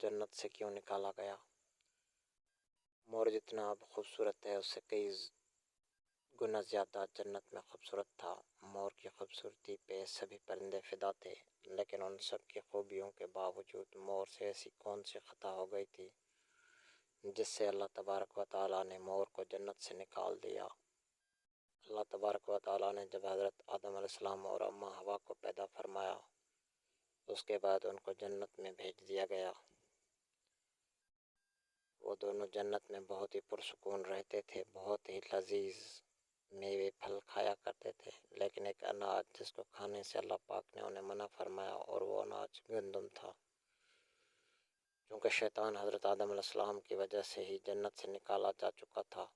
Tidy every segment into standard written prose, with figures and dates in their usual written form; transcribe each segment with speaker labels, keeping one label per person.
Speaker 1: جنت سے کیوں نکالا گیا؟ مور جتنا اب خوبصورت ہے اس سے کئی گنا زیادہ جنت میں خوبصورت تھا۔ مور کی خوبصورتی پہ سبھی پرندے فدا تھے، لیکن ان سب کی خوبیوں کے باوجود مور سے ایسی کون سی خطا ہو گئی تھی جس سے اللہ تبارک و تعالیٰ نے مور کو جنت سے نکال دیا۔ اللہ تبارک و تعالیٰ نے جب حضرت آدم علیہ السلام اور اماں حوا کو پیدا فرمایا، اس کے بعد ان کو جنت میں بھیج دیا گیا۔ وہ دونوں جنت میں بہت ہی پرسکون رہتے تھے، بہت ہی لذیذ میوے پھل کھایا کرتے تھے، لیکن ایک اناج جس کو کھانے سے اللہ پاک نے انہیں منع فرمایا، اور وہ اناج گندم تھا۔ چونکہ شیطان حضرت آدم علیہ السلام کی وجہ سے ہی جنت سے نکالا جا چکا تھا،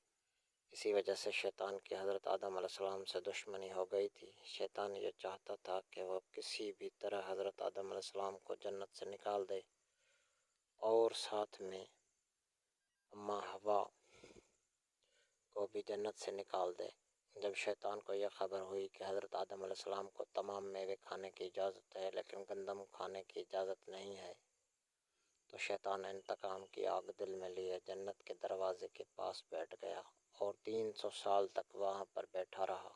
Speaker 1: اسی وجہ سے شیطان کی حضرت آدم علیہ السلام سے دشمنی ہو گئی تھی۔ شیطان یہ چاہتا تھا کہ وہ کسی بھی طرح حضرت آدم علیہ السلام کو جنت سے نکال دے اور ساتھ میں اماں حوا کو بھی جنت سے نکال دے۔ جب شیطان کو یہ خبر ہوئی کہ حضرت آدم علیہ السلام کو تمام میوے کھانے کی اجازت ہے لیکن گندم کھانے کی اجازت نہیں ہے، تو شیطان نے انتقام کی آگ دل میں لیے جنت کے دروازے کے پاس بیٹھ گیا اور 300 سال تک وہاں پر بیٹھا رہا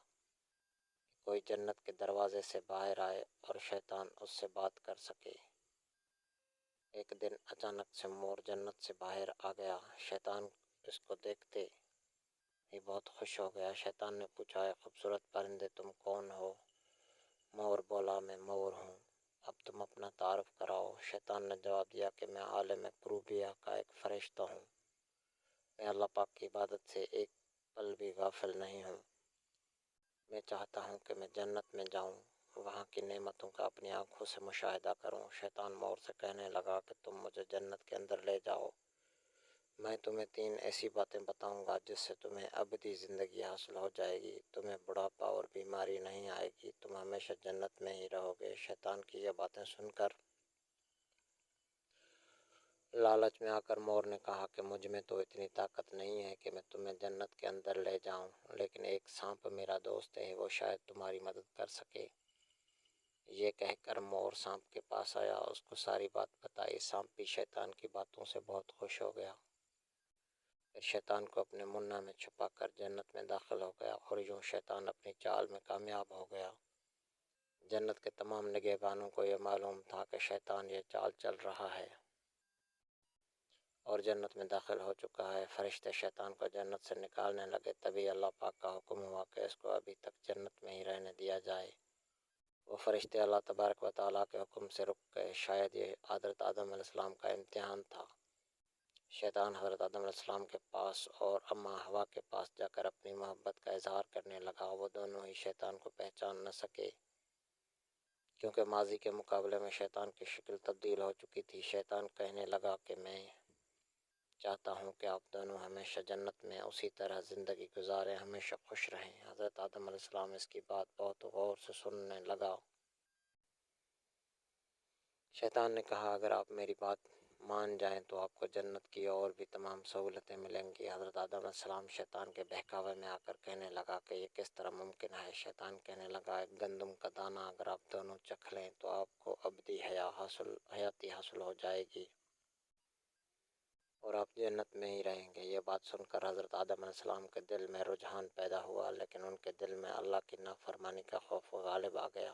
Speaker 1: کہ کوئی جنت کے دروازے سے باہر آئے اور شیطان اس سے بات کر سکے۔ ایک دن اچانک سے مور جنت سے باہر آ گیا۔ شیطان اس کو دیکھتے ہی بہت خوش ہو گیا۔ شیطان نے پوچھا، اے خوبصورت پرندے تم کون ہو؟ مور بولا، میں مور ہوں، اب تم اپنا تعارف کراؤ۔ شیطان نے جواب دیا کہ میں عالم پروبیہ کا ایک فرشتہ ہوں، میں اللہ پاک کی عبادت سے ایک پل بھی غافل نہیں ہوں۔ میں چاہتا ہوں کہ میں جنت میں جاؤں، وہاں کی نعمتوں کا اپنی آنکھوں سے مشاہدہ کروں۔ شیطان مور سے کہنے لگا کہ تم مجھے جنت کے اندر لے جاؤ، میں تمہیں 3 ایسی باتیں بتاؤں گا جس سے تمہیں ابدی زندگی حاصل ہو جائے گی، تمہیں بڑھاپا اور بیماری نہیں آئے گی، تم ہمیشہ جنت میں ہی رہو گے۔ شیطان کی یہ باتیں سن کر لالچ میں آ کر مور نے کہا کہ مجھ میں تو اتنی طاقت نہیں ہے کہ میں تمہیں جنت کے اندر لے جاؤں، لیکن ایک سانپ میرا دوست ہے، وہ شاید تمہاری مدد کر سکے۔ یہ کہہ کر مور سانپ کے پاس آیا، اس کو ساری بات بتائی۔ سانپ بھی شیطان کی باتوں سے بہت خوش ہو گیا، پھر شیطان کو اپنے منہ میں چھپا کر جنت میں داخل ہو گیا، اور یوں شیطان اپنی چال میں کامیاب ہو گیا۔ جنت کے تمام نگہبانوں کو یہ معلوم تھا کہ شیطان یہ چال چل رہا ہے اور جنت میں داخل ہو چکا ہے۔ فرشتے شیطان کو جنت سے نکالنے لگے، تبھی اللہ پاک کا حکم ہوا کہ اس کو ابھی تک جنت میں ہی رہنے دیا جائے۔ وہ فرشتے اللہ تبارک و تعالیٰ کے حکم سے رک گئے، شاید یہ حضرت آدم علیہ السلام کا امتحان تھا۔ شیطان حضرت آدم علیہ السلام کے پاس اور اماں حوا کے پاس جا کر اپنی محبت کا اظہار کرنے لگا۔ وہ دونوں ہی شیطان کو پہچان نہ سکے، کیونکہ ماضی کے مقابلے میں شیطان کی شکل تبدیل ہو چکی تھی۔ شیطان کہنے لگا کہ میں چاہتا ہوں کہ آپ دونوں ہمیشہ جنت میں اسی طرح زندگی گزاریں، ہمیشہ خوش رہیں۔ حضرت آدم علیہ السلام اس کی بات بہت غور سے سننے لگا۔ شیطان نے کہا، اگر آپ میری بات مان جائیں تو آپ کو جنت کی اور بھی تمام سہولتیں ملیں گی۔ حضرت آدم علیہ السلام شیطان کے بہکاوے میں آ کر کہنے لگا کہ یہ کس طرح ممکن ہے؟ شیطان کہنے لگا، ایک گندم کا دانہ اگر آپ دونوں چکھ لیں تو آپ کو ابدی حیاتی حاصل ہو جائے گی اور آپ جنت میں ہی رہیں گے۔ یہ بات سن کر حضرت آدم علیہ السلام کے دل میں رجحان پیدا ہوا، لیکن ان کے دل میں اللہ کی نافرمانی کا خوف غالب آ گیا۔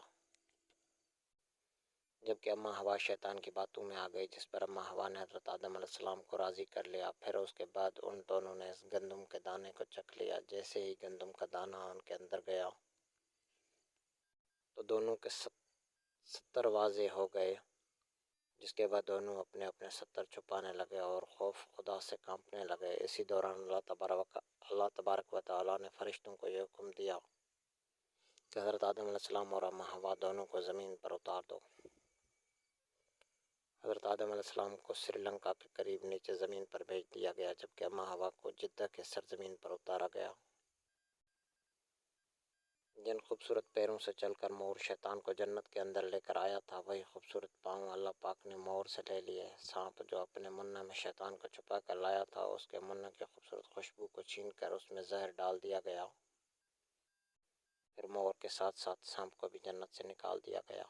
Speaker 1: جبکہ اماں حوا شیطان کی باتوں میں آ گئی، جس پر اماں حوا نے حضرت آدم علیہ السلام کو راضی کر لیا۔ پھر اس کے بعد ان دونوں نے اس گندم کے دانے کو چکھ لیا۔ جیسے ہی گندم کا دانہ ان کے اندر گیا تو دونوں کے 70 واضح ہو گئے، جس کے بعد دونوں اپنے اپنے 70 چھپانے لگے اور خوف خدا سے کانپنے لگے۔ اسی دوران اللہ تبارک و تعالیٰ نے فرشتوں کو یہ حکم دیا کہ حضرت آدم علیہ السلام اور اماں حوا دونوں کو زمین پر اتار دو۔ حضرت آدم علیہ السلام کو سری لنکا کے قریب نیچے زمین پر بھیج دیا گیا، جبکہ اماں حوا کو جدہ کے سرزمین پر اتارا گیا۔ جن خوبصورت پیروں سے چل کر مور شیطان کو جنت کے اندر لے کر آیا تھا، وہی خوبصورت پاؤں اللہ پاک نے مور سے لے لیے۔ سانپ جو اپنے منہ میں شیطان کو چھپا کر لایا تھا، اس کے منہ کی خوبصورت خوشبو کو چھین کر اس میں زہر ڈال دیا گیا۔ پھر مور کے ساتھ ساتھ سانپ کو بھی جنت سے نکال دیا گیا۔